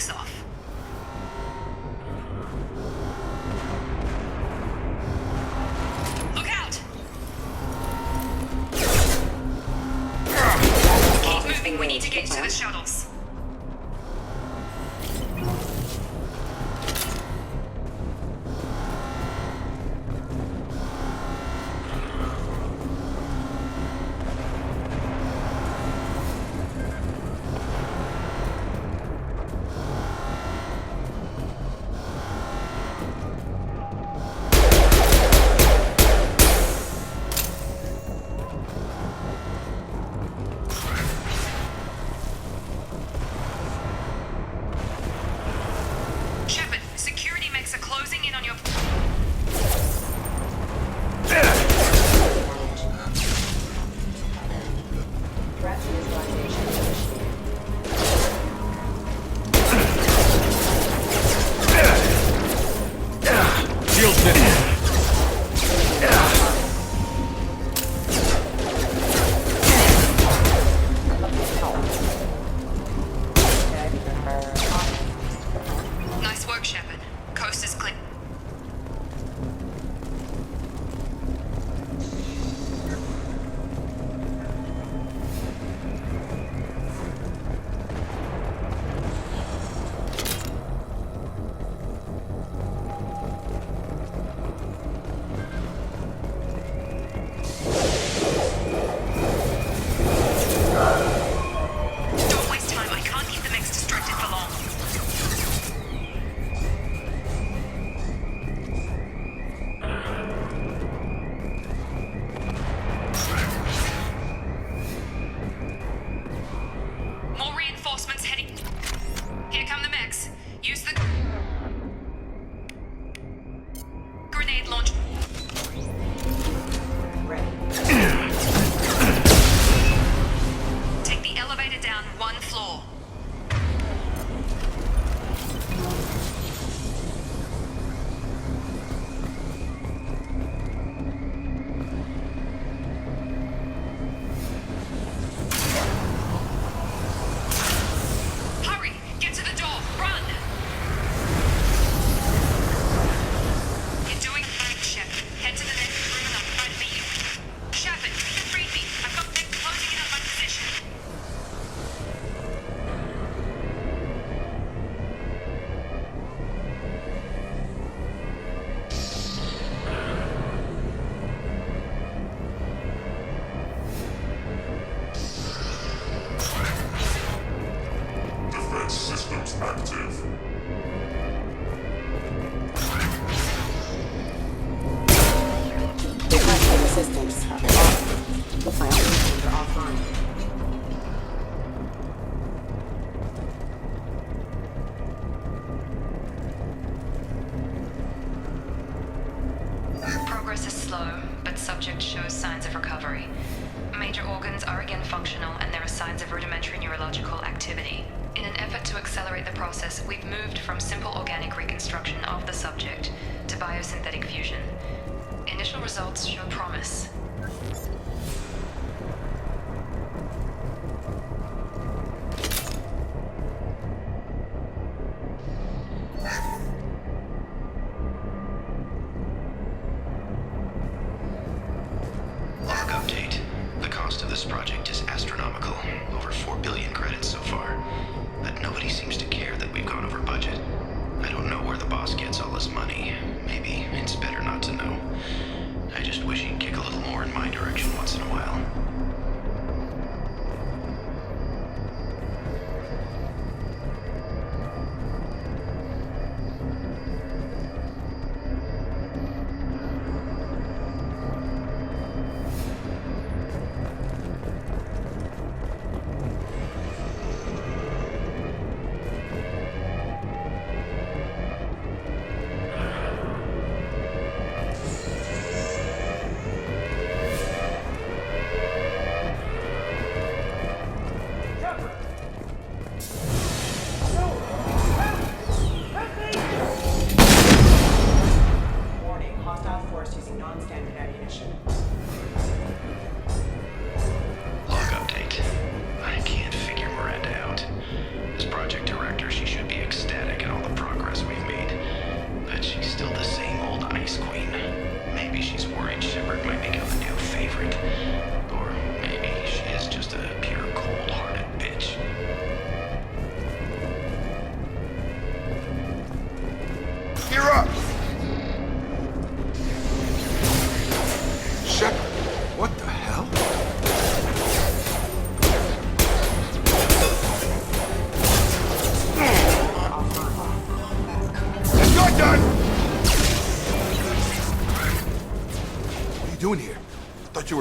socks off. Look out! Keep moving, we need to get to the shuttles. Nice work, Shepard. Coast is clear. Don't waste time. I can't keep the mix distracted for long. More reinforcements heading. Here come the mechs. Use the grenade launch. Take the elevator down one floor. Hurry! Get to the door! Run! You're doing fine, Shep. Head to the next room and I'll try to meet you. Shepard, read me. I've got them closing in on my position. Defense systems active. Requesting assistance. Off. My options are offline. Progress is slow, but subject shows signs of recovery. Major organs are again functional, and there are signs of rudimentary neurological activity. In an effort to accelerate the process, we've moved from simple organic reconstruction of the subject to biosynthetic fusion. Initial results show promise. Log update. The cost of this project is astronomical. Over 4 billion credits so far. But nobody seems to care that we've gone over budget. I don't know where the boss gets all this money. Maybe it's better not to know. I just wish he'd kick a little more in my direction once in a while.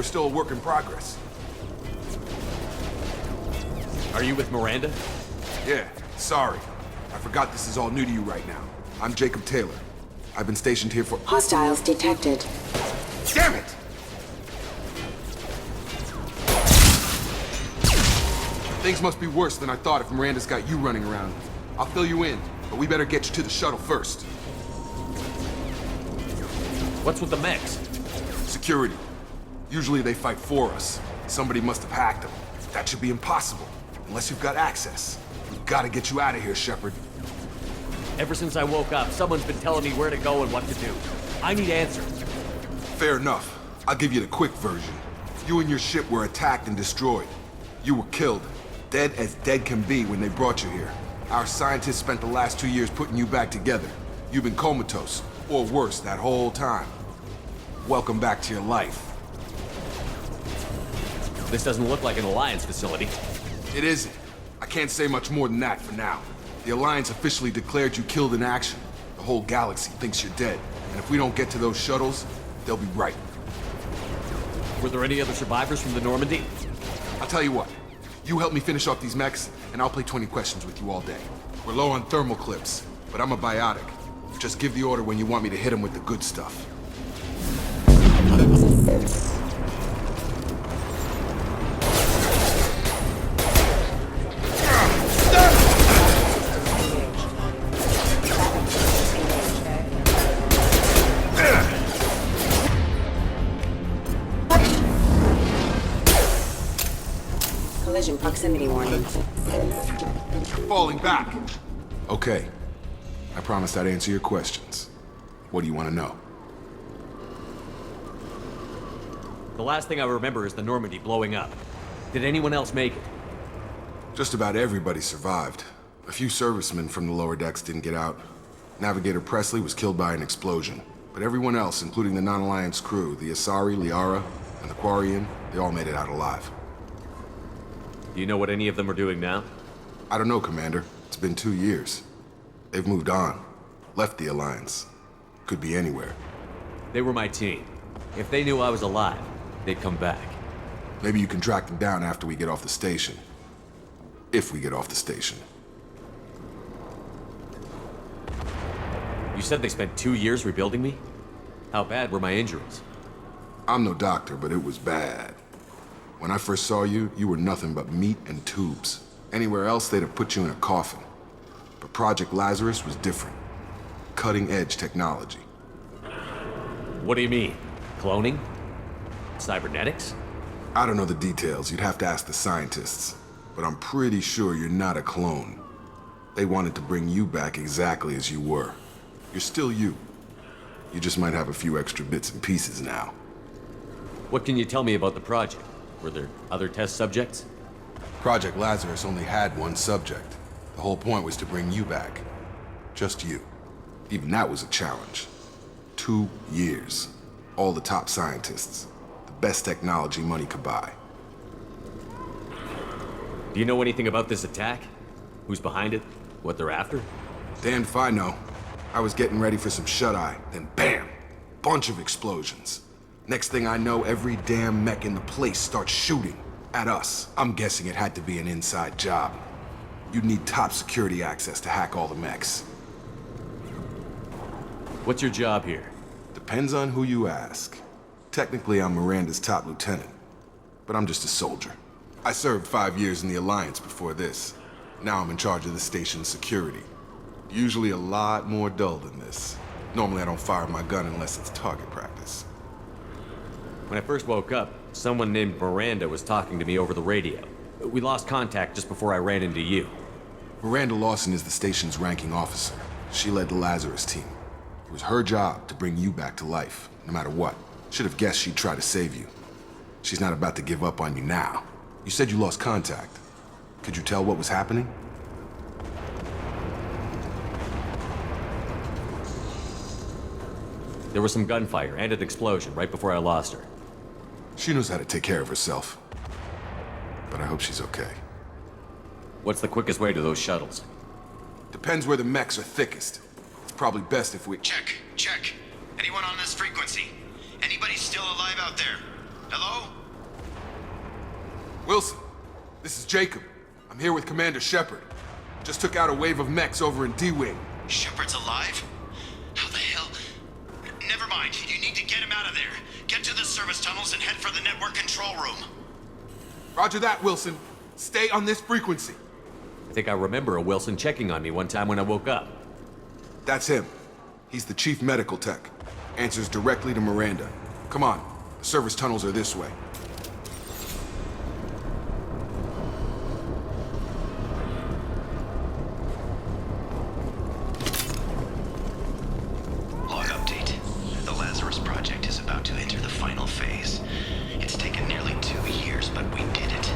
we're still a work in progress. Are you with Miranda? Yeah, sorry. I forgot this is all new to you right now. I'm Jacob Taylor. I've been stationed here for— Hostiles detected. Damn it! Things must be worse than I thought if Miranda's got you running around. I'll fill you in, but we better get you to the shuttle first. What's with the mechs? Security. Usually they fight for us. Somebody must have hacked them. That should be impossible, unless you've got access. We've got to get you out of here, Shepard. Ever since I woke up, someone's been telling me where to go and what to do. I need answers. Fair enough. I'll give you the quick version. You and your ship were attacked and destroyed. You were killed. Dead as dead can be when they brought you here. Our scientists spent the last 2 years putting you back together. You've been comatose, or worse, that whole time. Welcome back to your life. This doesn't look like an Alliance facility. It isn't. I can't say much more than that for now. The Alliance officially declared you killed in action. The whole galaxy thinks you're dead. And if we don't get to those shuttles, they'll be right. Were there any other survivors from the Normandy? I'll tell you what. You help me finish off these mechs, and I'll play 20 questions with you all day. We're low on thermal clips, but I'm a biotic. Just give the order when you want me to hit them with the good stuff. Collision proximity warning. Falling back. Okay. I promised I'd answer your questions. What do you want to know? The last thing I remember is the Normandy blowing up. Did anyone else make it? Just about everybody survived. A few servicemen from the lower decks didn't get out. Navigator Presley was killed by an explosion. But everyone else, including the non-Alliance crew, the Asari, Liara, and the Quarian, they all made it out alive. Do you know what any of them are doing now? I don't know, Commander. It's been 2 years. They've moved on. Left the Alliance. Could be anywhere. They were my team. If they knew I was alive, they'd come back. Maybe you can track them down after we get off the station. If we get off the station. You said they spent 2 years rebuilding me? How bad were my injuries? I'm no doctor, but it was bad. When I first saw you, you were nothing but meat and tubes. Anywhere else, they'd have put you in a coffin. But Project Lazarus was different. Cutting-edge technology. What do you mean? Cloning? Cybernetics? I don't know the details. You'd have to ask the scientists. But I'm pretty sure you're not a clone. They wanted to bring you back exactly as you were. You're still you. You just might have a few extra bits and pieces now. What can you tell me about the project? Were there other test subjects? Project Lazarus only had one subject. The whole point was to bring you back. Just you. Even that was a challenge. 2 years. All the top scientists. The best technology money could buy. Do you know anything about this attack? Who's behind it? What they're after? Damned if I know. I was getting ready for some shut-eye, then bam! Bunch of explosions. Next thing I know, every damn mech in the place starts shooting. At us. I'm guessing it had to be an inside job. You'd need top security access to hack all the mechs. What's your job here? Depends on who you ask. Technically, I'm Miranda's top lieutenant. But I'm just a soldier. I served 5 years in the Alliance before this. Now I'm in charge of the station's security. Usually a lot more dull than this. Normally I don't fire my gun unless it's target practice. When I first woke up, someone named Miranda was talking to me over the radio. We lost contact just before I ran into you. Miranda Lawson is the station's ranking officer. She led the Lazarus team. It was her job to bring you back to life, no matter what. Should have guessed she'd try to save you. She's not about to give up on you now. You said you lost contact. Could you tell what was happening? There was some gunfire and an explosion right before I lost her. She knows how to take care of herself. But I hope she's okay. What's the quickest way to those shuttles? Depends where the mechs are thickest. It's probably best if we— Check. Anyone on this frequency? Anybody still alive out there? Hello? Wilson, this is Jacob. I'm here with Commander Shepard. Just took out a wave of mechs over in D-Wing. Shepard's alive? How the hell? Never mind. You need to get him out of there. Get to the service tunnels and head for the network control room. Roger that, Wilson. Stay on this frequency. I think I remember a Wilson checking on me one time when I woke up. That's him. He's the chief medical tech. Answers directly to Miranda. Come on, the service tunnels are this way. Log update. The Lazarus Project is about to enter the final phase. It's taken nearly 2 years, but we did it.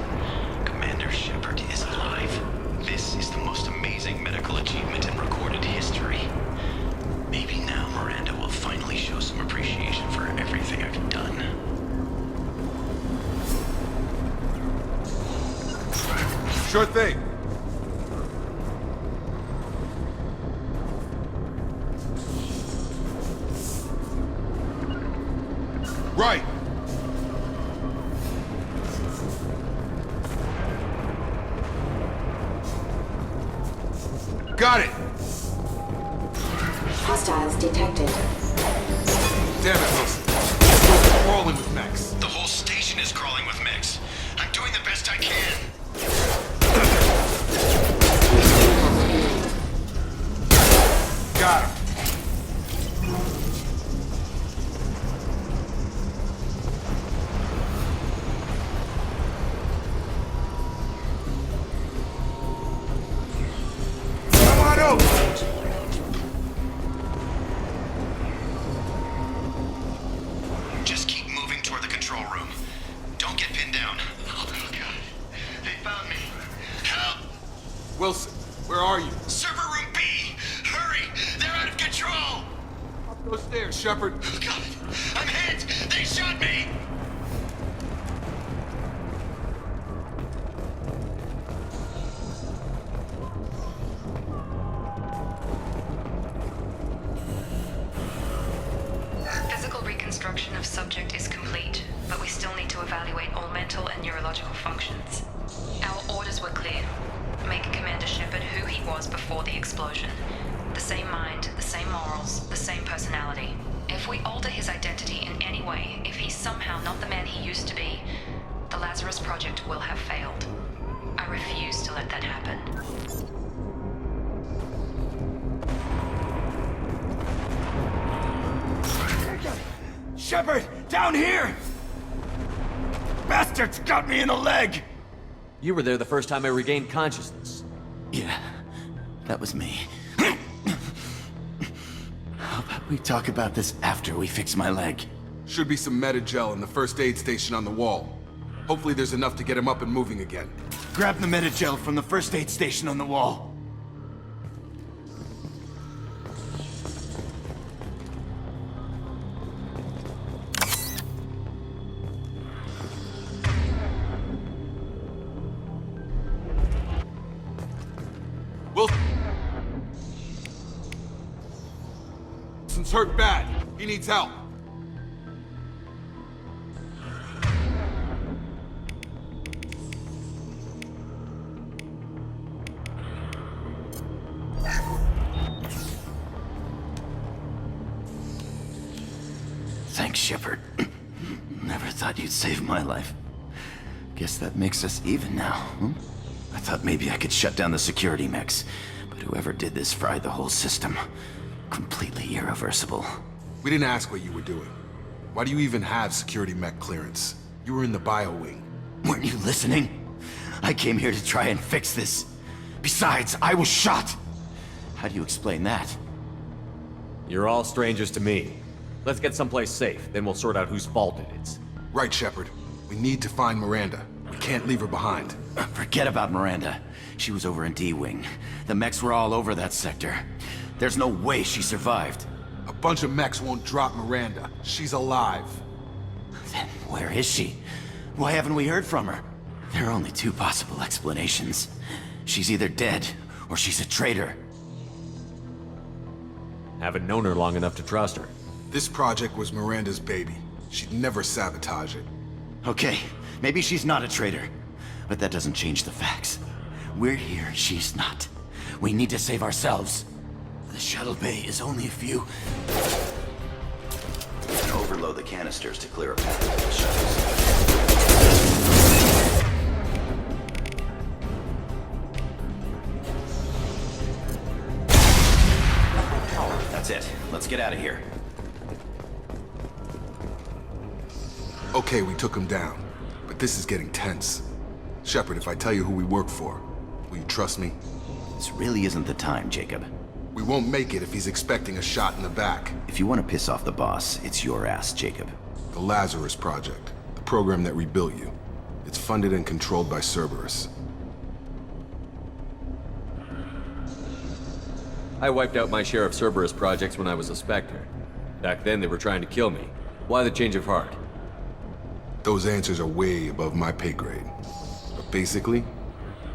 Commander Shepard is alive. This is the most amazing medical achievement in recorded history. Maybe now Miranda will finally show some appreciation for everything I've done. Sure thing. Right. Got it. Hostiles detected. Damn it, Wilson. Still crawling with mechs. The whole station is crawling with mechs. I'm doing the best I can. Got him. Come on over. Just keep moving toward the control room. Don't get pinned down. Oh, God. They found me. Help! Wilson, where are you? Server room B! Hurry! They're out of control! Up those stairs, Shepard. Oh, God! I'm hit! They shot me! Physical reconstruction of subject is complete, but we still need to evaluate all mental and neurological functions. Our orders were clear. Make Commander Shepard who he was before the explosion. The same mind, the same morals, the same personality. If we alter his identity in any way, if he's somehow not the man he used to be, the Lazarus Project will have failed. I refuse to let that happen. Shepard, down here! Bastards got me in the leg! You were there the first time I regained consciousness. Yeah, that was me. How about we talk about this after we fix my leg? Should be some Metagel in the first aid station on the wall. Hopefully there's enough to get him up and moving again. Grab the Metagel from the first aid station on the wall. Wilson's hurt bad. He needs help. Thanks, Shepard. Never thought you'd save my life. Guess that makes us even now, hmm? I thought maybe I could shut down the security mechs, but whoever did this fried the whole system. Completely irreversible. We didn't ask what you were doing. Why do you even have security mech clearance? You were in the bio wing. Weren't you listening? I came here to try and fix this. Besides, I was shot! How do you explain that? You're all strangers to me. Let's get someplace safe, then we'll sort out whose fault it is. Right, Shepard. We need to find Miranda. We can't leave her behind. Forget about Miranda. She was over in D-Wing. The mechs were all over that sector. There's no way she survived. A bunch of mechs won't drop Miranda. She's alive. Then where is she? Why haven't we heard from her? There are only two possible explanations. She's either dead, or she's a traitor. Haven't known her long enough to trust her. This project was Miranda's baby. She'd never sabotage it. Okay, maybe she's not a traitor, but that doesn't change the facts. We're here, she's not. We need to save ourselves. The shuttle bay is only a few... And overload the canisters to clear a path to the shuttles. That's it. Let's get out of here. Okay, we took him down, but this is getting tense. Shepard, if I tell you who we work for, will you trust me? This really isn't the time, Jacob. We won't make it if he's expecting a shot in the back. If you want to piss off the boss, it's your ass, Jacob. The Lazarus Project, the program that rebuilt you. It's funded and controlled by Cerberus. I wiped out my share of Cerberus projects when I was a Spectre. Back then, they were trying to kill me. Why the change of heart? Those answers are way above my pay grade. But basically,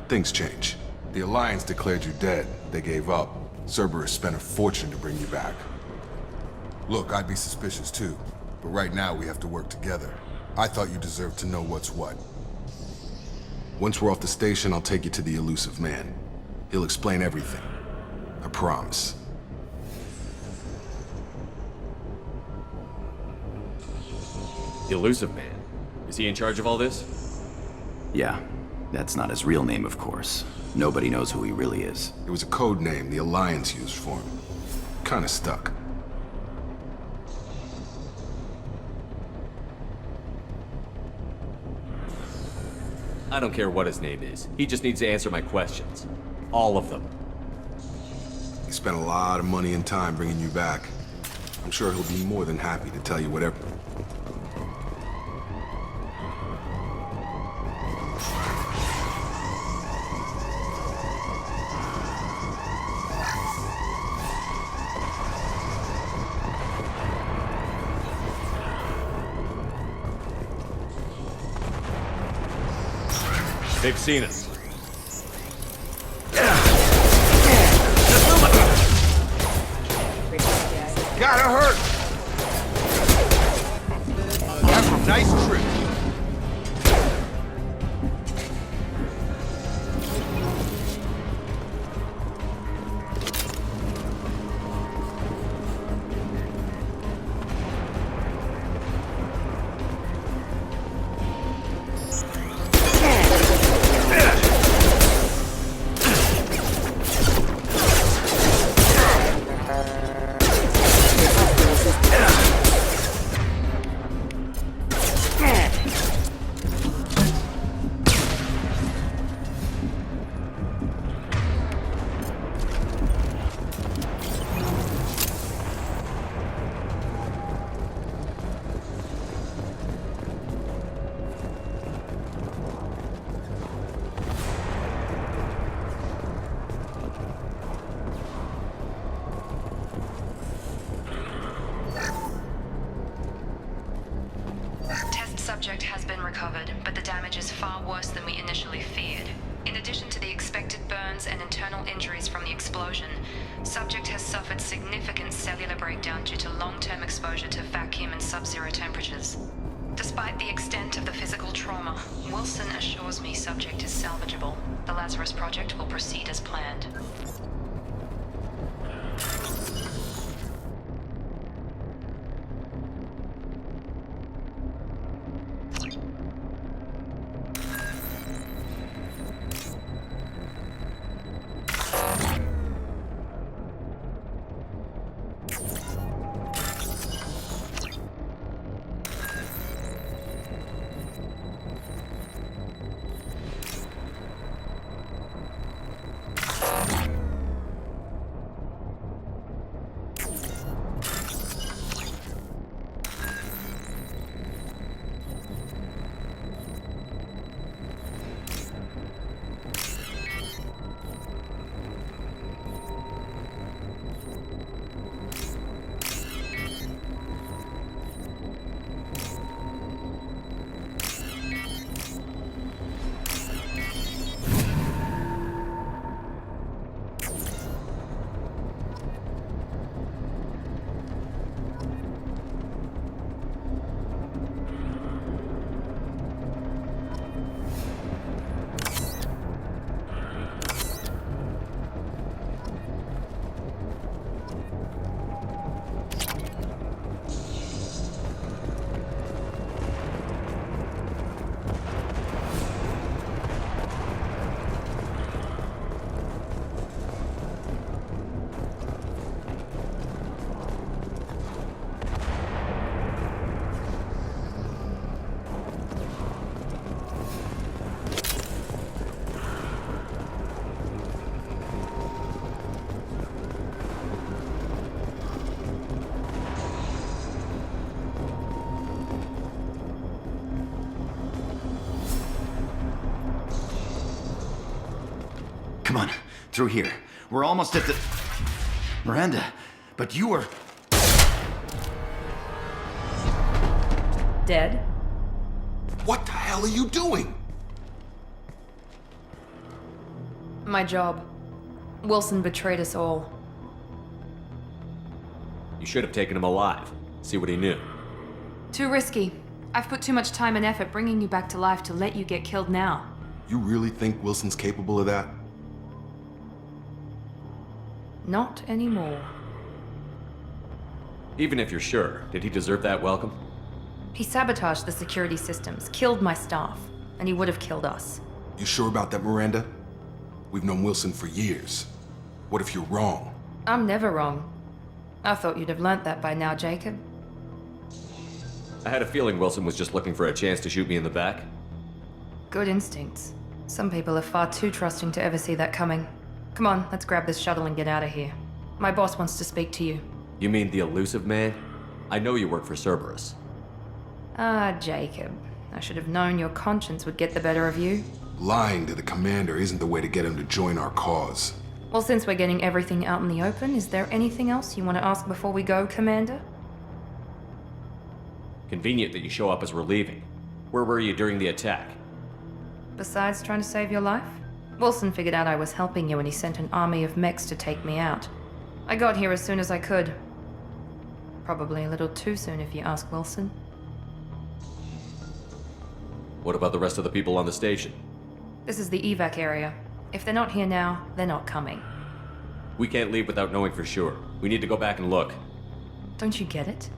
things change. The Alliance declared you dead. They gave up. Cerberus spent a fortune to bring you back. Look, I'd be suspicious too, but right now we have to work together. I thought you deserved to know what's what. Once we're off the station, I'll take you to the Elusive Man. He'll explain everything. I promise. The Elusive Man. Is he in charge of all this? Yeah, that's not his real name, of course. Nobody knows who he really is. It was a code name the Alliance used for him. Kinda stuck. I don't care what his name is. He just needs to answer my questions. All of them. He spent a lot of money and time bringing you back. I'm sure he'll be more than happy to tell you whatever. They've seen us. Gotta hurt! Have a nice trip. Subject has been recovered, but the damage is far worse than we initially feared. In addition to the expected burns and internal injuries from the explosion, subject has suffered significant cellular breakdown due to long-term exposure to vacuum and sub-zero temperatures. Despite the extent of the physical trauma, Wilson assures me subject is salvageable. The Lazarus Project will proceed as planned. Come on, through here. We're almost at the... Miranda, but you were... Dead? What the hell are you doing? My job. Wilson betrayed us all. You should have taken him alive. See what he knew. Too risky. I've put too much time and effort bringing you back to life to let you get killed now. You really think Wilson's capable of that? Not anymore. Even if you're sure, did he deserve that welcome? He sabotaged the security systems, killed my staff, and he would have killed us. You sure about that, Miranda? We've known Wilson for years. What if you're wrong? I'm never wrong. I thought you'd have learnt that by now, Jacob. I had a feeling Wilson was just looking for a chance to shoot me in the back. Good instincts. Some people are far too trusting to ever see that coming. Come on, let's grab this shuttle and get out of here. My boss wants to speak to you. You mean the elusive man? I know you work for Cerberus. Ah, Jacob. I should have known your conscience would get the better of you. Lying to the commander isn't the way to get him to join our cause. Well, since we're getting everything out in the open, is there anything else you want to ask before we go, Commander? Convenient that you show up as we're leaving. Where were you during the attack? Besides trying to save your life? Wilson figured out I was helping you and he sent an army of mechs to take me out. I got here as soon as I could. Probably a little too soon if you ask Wilson. What about the rest of the people on the station? This is the evac area. If they're not here now, they're not coming. We can't leave without knowing for sure. We need to go back and look. Don't you get it?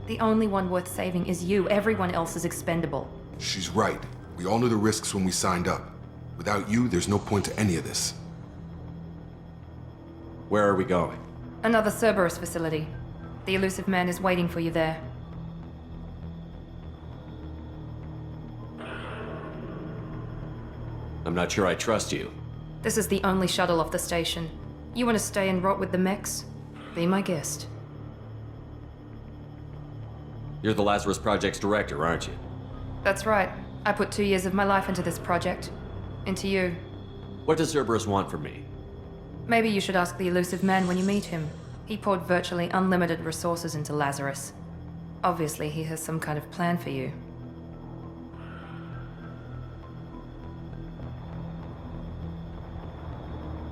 The only one worth saving is you. Everyone else is expendable. She's right. We all knew the risks when we signed up. Without you, there's no point to any of this. Where are we going? Another Cerberus facility. The elusive man is waiting for you there. I'm not sure I trust you. This is the only shuttle off the station. You want to stay and rot with the mechs? Be my guest. You're the Lazarus Project's director, aren't you? That's right. I put 2 years of my life into this project. Into you. What does Cerberus want from me? Maybe you should ask the elusive man when you meet him. He poured virtually unlimited resources into Lazarus. Obviously, he has some kind of plan for you.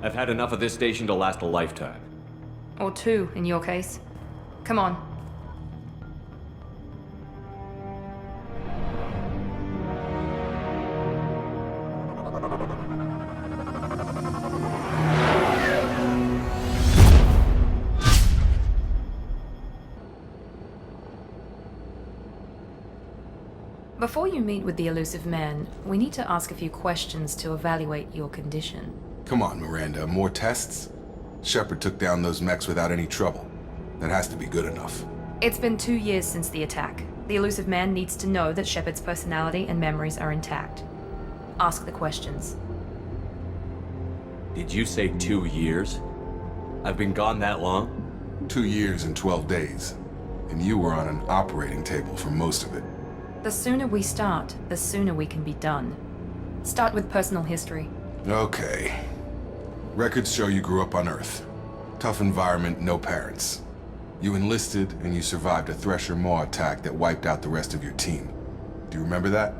I've had enough of this station to last a lifetime. Or 2, in your case. Come on. Before you meet with the elusive man, we need to ask a few questions to evaluate your condition. Come on, Miranda, more tests? Shepard took down those mechs without any trouble. That has to be good enough. It's been 2 years since the attack. The elusive man needs to know that Shepard's personality and memories are intact. Ask the questions. Did you say 2 years? I've been gone that long? 2 years and 12 days. And you were on an operating table for most of it. The sooner we start, the sooner we can be done. Start with personal history. Okay. Records show you grew up on Earth. Tough environment, no parents. You enlisted and you survived a Thresher Maw attack that wiped out the rest of your team. Do you remember that?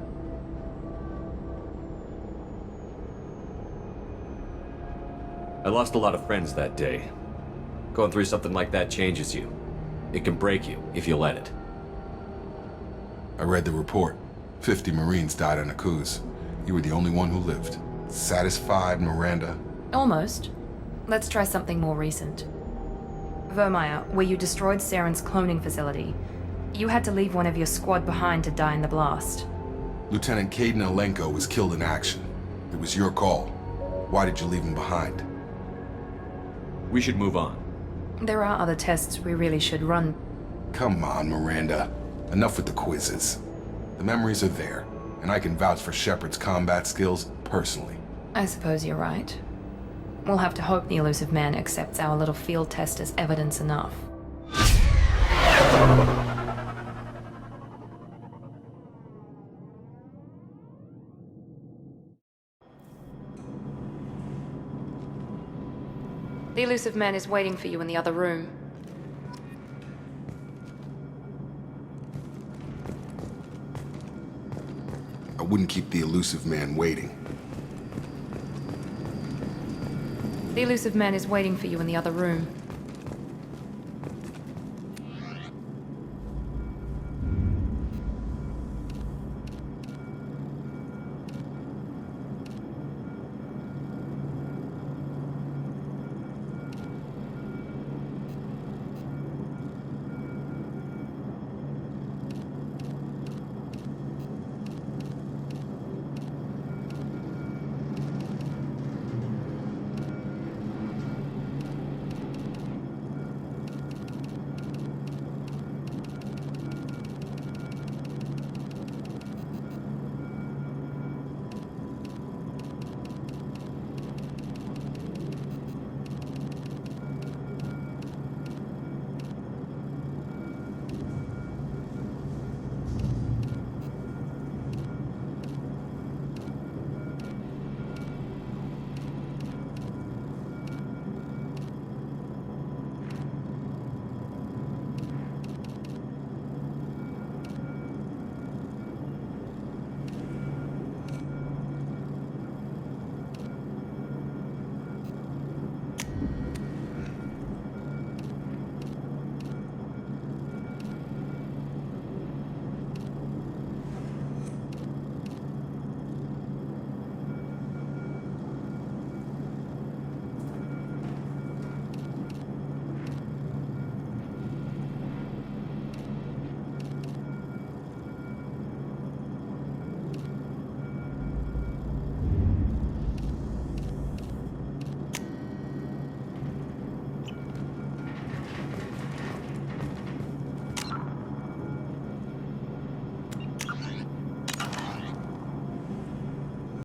I lost a lot of friends that day. Going through something like that changes you. It can break you if you let it. I read the report. 50 Marines died on Akuz. You were the only one who lived. Satisfied, Miranda? Almost. Let's try something more recent. Vermeer, where you destroyed Saren's cloning facility. You had to leave one of your squad behind to die in the blast. Lieutenant Caden Alenko was killed in action. It was your call. Why did you leave him behind? We should move on. There are other tests we really should run. Come on, Miranda. Enough with the quizzes. The memories are there, and I can vouch for Shepard's combat skills personally. I suppose you're right. We'll have to hope the elusive man accepts our little field test as evidence enough. The elusive man is waiting for you in the other room. I wouldn't keep the elusive man waiting. The elusive man is waiting for you in the other room.